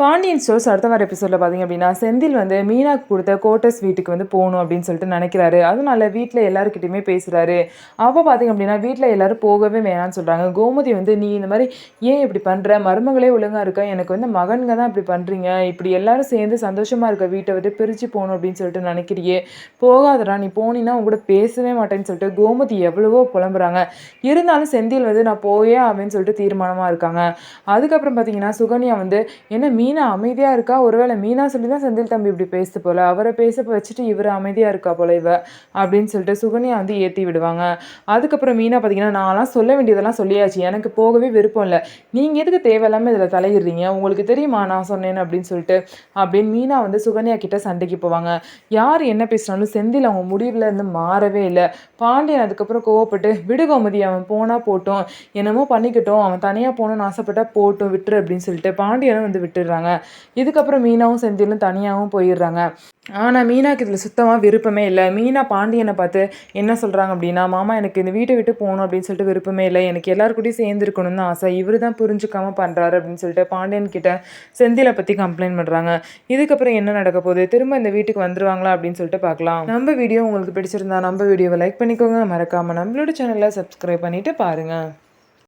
Pandian stores அடுத்த வார எபிசோடில் பார்த்தீங்க அப்படின்னா செந்தில் வந்து மீனாக்கு கொடுத்த கோட்டஸ் வீட்டுக்கு வந்து போகணும் அப்படின்னு சொல்லிட்டு நினைக்கிறாரு. அதனால வீட்டில் எல்லாருக்கிட்டையுமே பேசுகிறாரு. அப்போ பார்த்தீங்க அப்படின்னா வீட்டில் எல்லாரும் போகவே வேணாம்னு சொல்கிறாங்க. கோமதி வந்து நீ இந்த மாதிரி ஏன் இப்படி பண்ணுற, மருமகளே ஒழுங்காக இருக்கா, எனக்கு வந்து மகன்க தான் இப்படி பண்ணுறீங்க, இப்படி எல்லாரும் சேர்ந்து சந்தோஷமாக இருக்க வீட்டை விட்டு பிரித்து போகணும் அப்படின்னு சொல்லிட்டு நினைக்கிறியே, போகாதடா, நீ போனீன்னா உங்க கூட பேசவே மாட்டேன்னு சொல்லிட்டு கோமதி எவ்வளவோ புலம்புறாங்க. இருந்தாலும் செந்தில் வந்து நான் போயே அப்படின்னு சொல்லிட்டு தீர்மானமாக இருக்காங்க. அதுக்கப்புறம் பார்த்தீங்கன்னா சுகன்யா வந்து என்ன மீனா அமைதியாக இருக்கா, ஒருவேளை மீனா சொல்லி தான் செந்தில் தம்பி இப்படி பேசுது போல, அவரை பேச வச்சுட்டு இவர் அமைதியாக இருக்கா போல இவ அப்படின்னு சொல்லிட்டு சுகன்யா வந்து ஏற்றி விடுவாங்க. அதுக்கப்புறம் மீனா பார்த்தீங்கன்னா நான்லாம் சொல்ல வேண்டியதெல்லாம் சொல்லியாச்சு, எனக்கு போகவே விருப்பம் இல்லை, நீங்கள் எதுக்கு தேவையில்லாமல் இதில் தலையிடுறீங்க, உங்களுக்கு தெரியுமா நான் சொன்னேன்னு அப்படின்னு சொல்லிட்டு அப்படின்னு மீனா வந்து சுகன்யா கிட்ட சண்டைக்கு போவாங்க. யார் என்ன பேசினாலும் செந்தில் அவங்க முடிவில் இருந்து மாறவே இல்லை. பாண்டியன் அதுக்கப்புறம் கோவப்பட்டு விடு கோமதி, அவன் போனால் போட்டும், என்னமோ பண்ணிக்கட்டும், அவன் தனியாக போகணும்னு ஆசைப்பட்டா போட்டும், விட்டுரு அப்படின்னு சொல்லிட்டு பாண்டியனும் வந்து விட்டுடுறாங்க. இதுக்கப்புறம் மீனாவும் செந்திலும் தனியாகவும் போயிடுறாங்க. ஆனால் மீனாக்கு இதில் சுத்தமாக விருப்பமே இல்லை. மீனா பாண்டியனை பார்த்து என்ன சொல்கிறாங்க அப்படின்னா, மாமா எனக்கு இந்த வீட்டை விட்டு போகணும் அப்படின்னு சொல்லிட்டு விருப்பமே இல்லை, எனக்கு எல்லாருக்கூடயும் சேர்ந்துருக்கணும்னு ஆசை, இவர் தான் புரிஞ்சுக்காம பண்ணுறாரு அப்படின்னு சொல்லிட்டு பாண்டியன் கிட்ட செந்திலை பற்றி கம்ப்ளைண்ட் பண்ணுறாங்க. இதுக்கப்புறம் என்ன நடக்க போகுது, திரும்ப இந்த வீட்டுக்கு வந்துருவாங்களா அப்படின்னு சொல்லிட்டு பார்க்கலாம். நம்ம வீடியோ உங்களுக்கு பிடிச்சிருந்தா நம்ம வீடியோவை லைக் பண்ணிக்கோங்க, மறக்காமல் நம்மளோட சேனலை சப்ஸ்கிரைப் பண்ணிவிட்டு பாருங்கள்.